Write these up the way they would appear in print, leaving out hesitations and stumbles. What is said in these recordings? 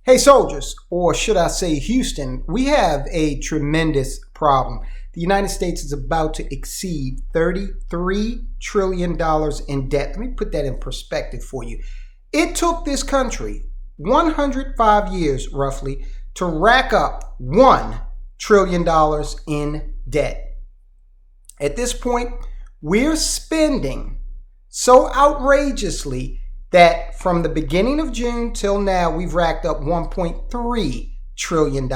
Hey soldiers, or should I say Houston, we have a tremendous problem. The United States is about to exceed $33 trillion in debt. Let me put that in perspective for you. It took this country 105 years roughly to rack up $1 trillion in debt. At this point, we're spending so outrageously that from the beginning of June till now, we've racked up $1.3 trillion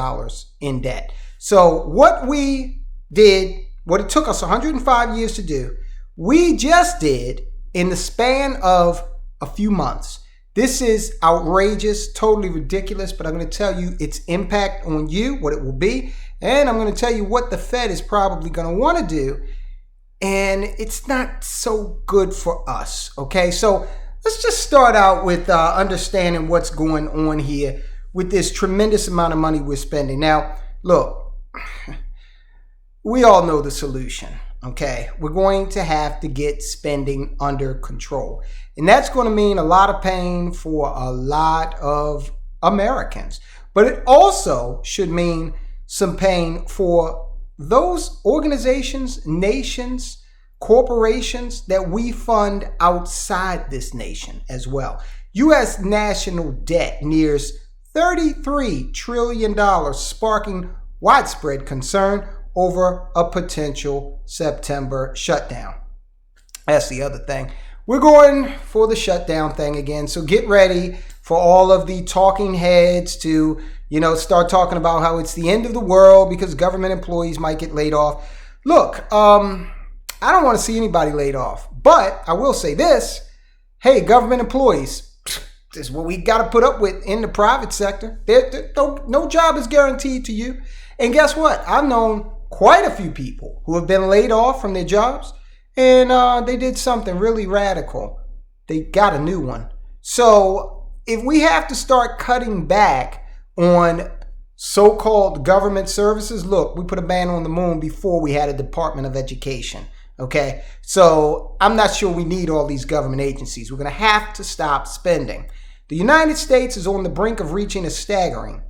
in debt. So what we did, what it took us 105 years to do, we just did in the span of a few months. This is outrageous, totally ridiculous, but I'm going to tell you its impact on you, what it will be, and I'm going to tell you what the Fed is probably going to want to do, and it's not so good for us, okay? So let's just start out with understanding what's going on here with this tremendous amount of money we're spending. Now, look, we all know the solution, okay? We're going to have to get spending under control. And that's going to mean a lot of pain for a lot of Americans. But it also should mean some pain for those organizations, nations, corporations that we fund outside this nation as well. U.S. national debt nears $33 trillion, sparking widespread concern over a potential September shutdown. That's the other thing. We're going for the shutdown thing again, so get ready for all of the talking heads to, start talking about how it's the end of the world because government employees might get laid off. Look, I don't want to see anybody laid off, but I will say this. Hey, government employees, this is what we got to put up with in the private sector. No job is guaranteed to you. And guess what? I've known quite a few people who have been laid off from their jobs, and they did something really radical. They got a new one. So if we have to start cutting back on so-called government services, look, we put a man on the moon before we had a Department of Education. Okay, so I'm not sure we need all these government agencies. We're going to have to stop spending. The United States is on the brink of reaching a staggering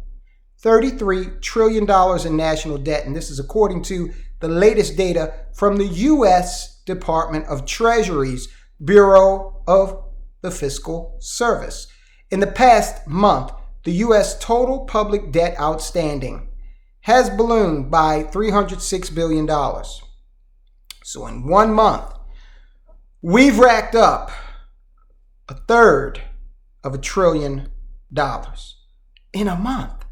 $33 trillion in national debt. And this is according to the latest data from the U.S. Department of Treasury's Bureau of the Fiscal Service. In the past month, the U.S. total public debt outstanding has ballooned by $306 billion. So in 1 month, we've racked up $1/3 of $1 trillion in a month.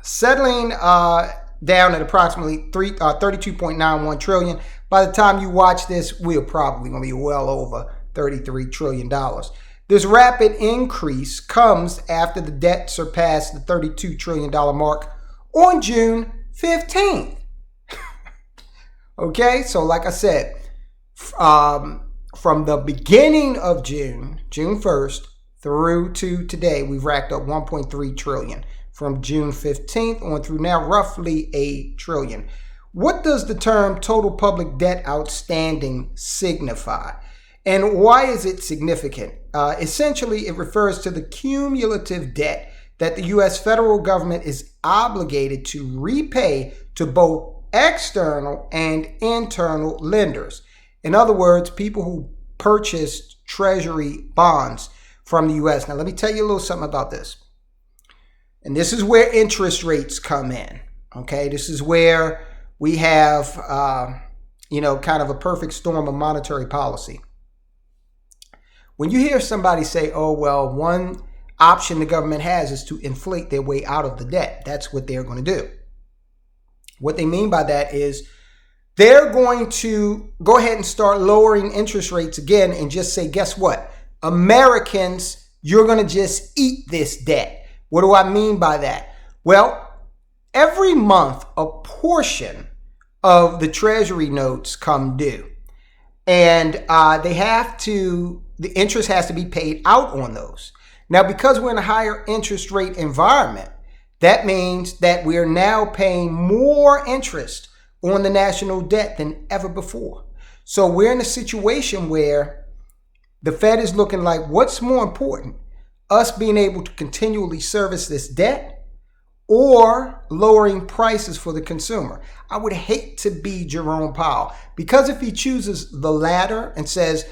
Settling down at approximately $32.91 trillion. By the time you watch this, we're probably going to be well over $33 trillion. This rapid increase comes after the debt surpassed the $32 trillion mark on June 15th. Okay, so like I said, from the beginning of June 1st, through to today, we've racked up $1.3 trillion. From June 15th on through now, roughly $1 trillion. What does the term total public debt outstanding signify? And why is it significant? Essentially, it refers to the cumulative debt that the U.S. federal government is obligated to repay to both external and internal lenders. In other words, people who purchased treasury bonds from the U.S. Now, let me tell you a little something about this. And this is where interest rates come in. Okay, this is where we have, kind of a perfect storm of monetary policy. When you hear somebody say, oh, well, one option the government has is to inflate their way out of the debt. That's what they're going to do. What they mean by that is they're going to go ahead and start lowering interest rates again and just say, guess what? Americans, you're going to just eat this debt. What do I mean by that? Well, every month, a portion of the treasury notes come due. And the interest has to be paid out on those. Now, because we're in a higher interest rate environment, that means that we are now paying more interest on the national debt than ever before. So we're in a situation where the Fed is looking like, what's more important? us being able to continually service this debt or lowering prices for the consumer. I would hate to be Jerome Powell, because if he chooses the latter and says,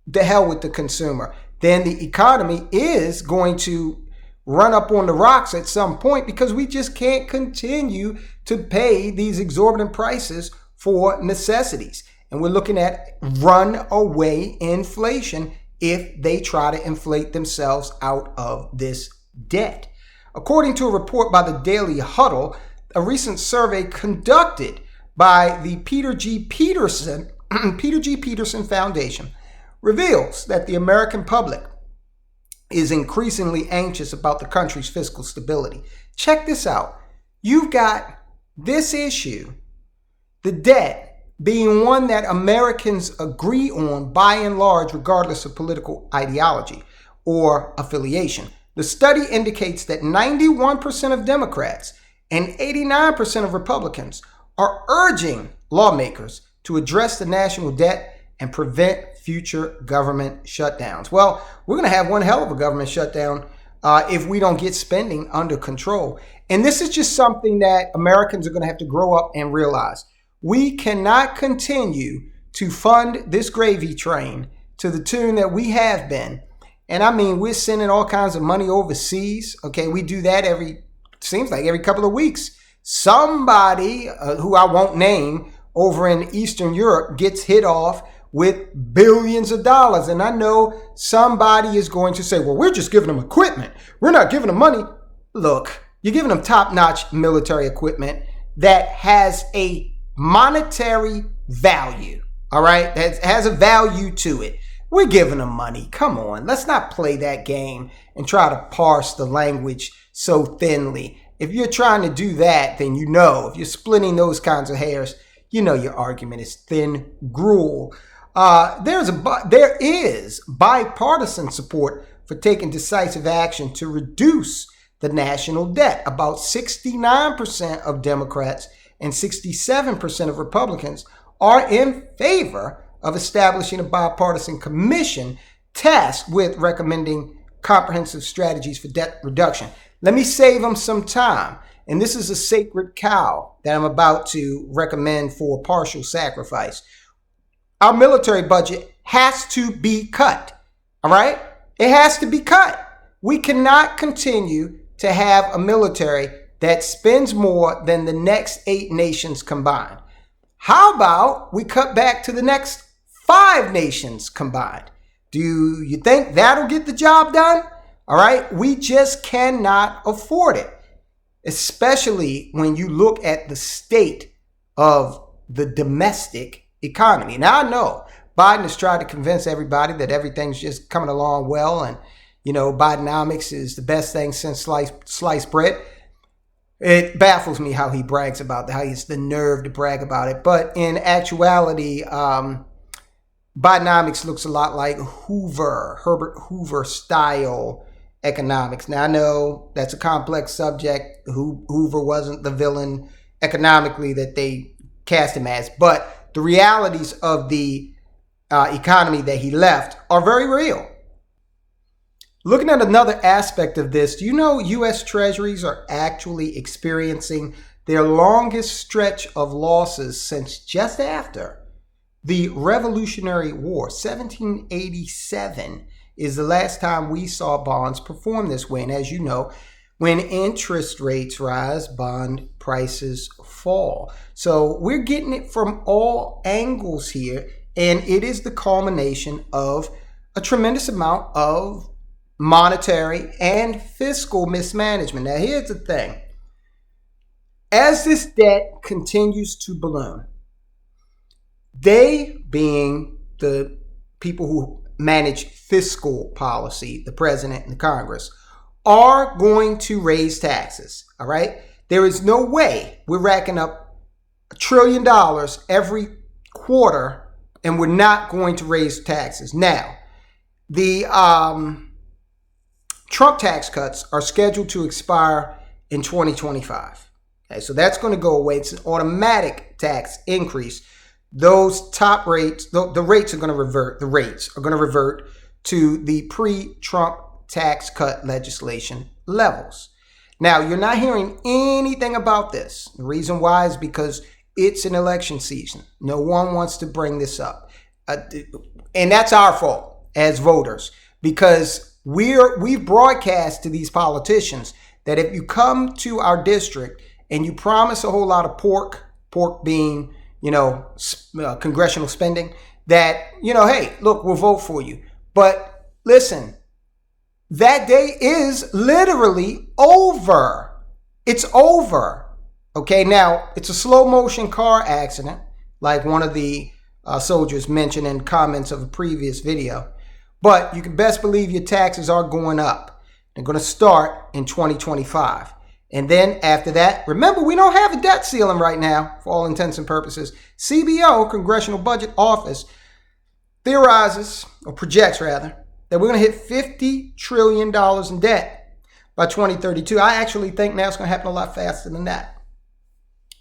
the hell with the consumer, then the economy is going to run up on the rocks at some point, because we just can't continue to pay these exorbitant prices for necessities. And we're looking at runaway inflation if they try to inflate themselves out of this debt. According to a report by the Daily Huddle, a recent survey conducted by the Peter G. Peterson Foundation reveals that the American public is increasingly anxious about the country's fiscal stability. Check this out. You've got this issue, the debt, being one that Americans agree on by and large, regardless of political ideology or affiliation. The study indicates that 91% of Democrats and 89% of Republicans are urging lawmakers to address the national debt and prevent future government shutdowns. Well, we're going to have one hell of a government shutdown if we don't get spending under control. And this is just something that Americans are going to have to grow up and realize. We cannot continue to fund this gravy train to the tune that we have been. And I mean, we're sending all kinds of money overseas. Okay, we do that seems like every couple of weeks. Somebody who I won't name over in Eastern Europe gets hit off with billions of dollars. And I know somebody is going to say, well, we're just giving them equipment. We're not giving them money. Look, you're giving them top-notch military equipment that has a monetary value, all right? That has a value to it. We're giving them money. Come on, let's not play that game and try to parse the language so thinly. If you're trying to do that, then you know, if you're splitting those kinds of hairs, you know your argument is thin gruel. There is bipartisan support for taking decisive action to reduce the national debt. About 69% of Democrats and 67% of Republicans are in favor of establishing a bipartisan commission tasked with recommending comprehensive strategies for debt reduction. Let me save them some time. And this is a sacred cow that I'm about to recommend for partial sacrifice. Our military budget has to be cut. All right? It has to be cut. We cannot continue to have a military that spends more than the next 8 nations combined. How about we cut back to the next 5 nations combined? Do you think that'll get the job done? All right, we just cannot afford it, especially when you look at the state of the domestic economy. Now, I know Biden has tried to convince everybody that everything's just coming along well, and Bidenomics is the best thing since sliced bread. It baffles me how he brags about that, how he has the nerve to brag about it. But in actuality, Bidenomics looks a lot like Herbert Hoover style economics. Now, I know that's a complex subject. Hoover wasn't the villain economically that they cast him as, but the realities of the economy that he left are very real. Looking at another aspect of this, do you know U.S. Treasuries are actually experiencing their longest stretch of losses since just after the Revolutionary War? 1787 is the last time we saw bonds perform this way. And as you know, when interest rates rise, bond prices fall. So we're getting it from all angles here, and it is the culmination of a tremendous amount of monetary and fiscal mismanagement. Now, here's the thing. As this debt continues to balloon, they, being the people who manage fiscal policy, the president and the Congress, are going to raise taxes. All right? There is no way we're racking up $1 trillion every quarter and we're not going to raise taxes. Now, the Trump tax cuts are scheduled to expire in 2025. Okay, so that's going to go away. It's an automatic tax increase. Those top rates, the rates are going to revert. The rates are going to revert to the pre-Trump tax cut legislation levels. Now, you're not hearing anything about this. The reason why is because it's an election season. No one wants to bring this up. And that's our fault as voters, because we've broadcast to these politicians that if you come to our district and you promise a whole lot of pork being, congressional spending, that, hey, look, we'll vote for you. But listen, that day is literally over. It's over. Okay, now it's a slow motion car accident, like one of the soldiers mentioned in comments of a previous video. But you can best believe your taxes are going up. They're going to start in 2025. And then after that, remember, we don't have a debt ceiling right now for all intents and purposes. CBO, Congressional Budget Office, theorizes, or projects rather, that we're going to hit $50 trillion in debt by 2032. I actually think now it's going to happen a lot faster than that.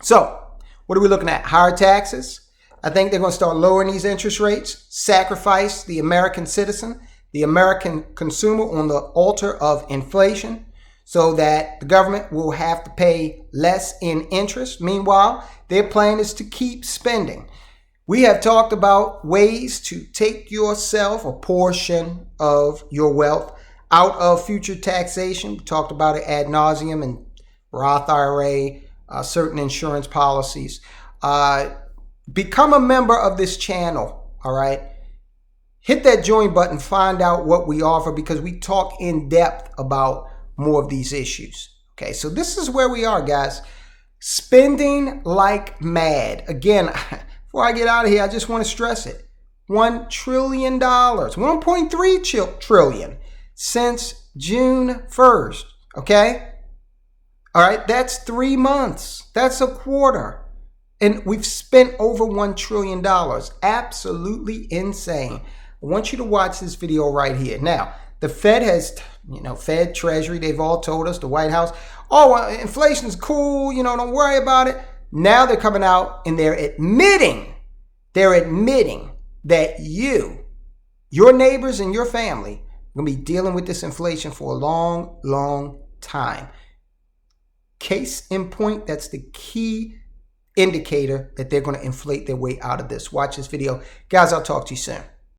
So what are we looking at? Higher taxes. I think they're going to start lowering these interest rates, sacrifice the American citizen, the American consumer on the altar of inflation, so that the government will have to pay less in interest. Meanwhile, their plan is to keep spending. We have talked about ways to take yourself, a portion of your wealth, out of future taxation. We talked about it ad nauseum in Roth IRA, certain insurance policies. Become a member of this channel, all right? Hit that join button, find out what we offer, because we talk in depth about more of these issues. Okay, so this is where we are, guys. Spending like mad. Again, before I get out of here, I just want to stress it. $1 trillion, 1.3 trillion since June 1st. Okay? All right, that's 3 months. That's a quarter. And we've spent over $1 trillion. Absolutely insane. I want you to watch this video right here. Now, the Fed has, Fed, Treasury, they've all told us, the White House, oh, well, inflation's cool, don't worry about it. Now they're coming out and they're admitting that your neighbors and your family are going to be dealing with this inflation for a long, long time. Case in point, that's the key indicator that they're going to inflate their way out of this. Watch this video. Guys, I'll talk to you soon.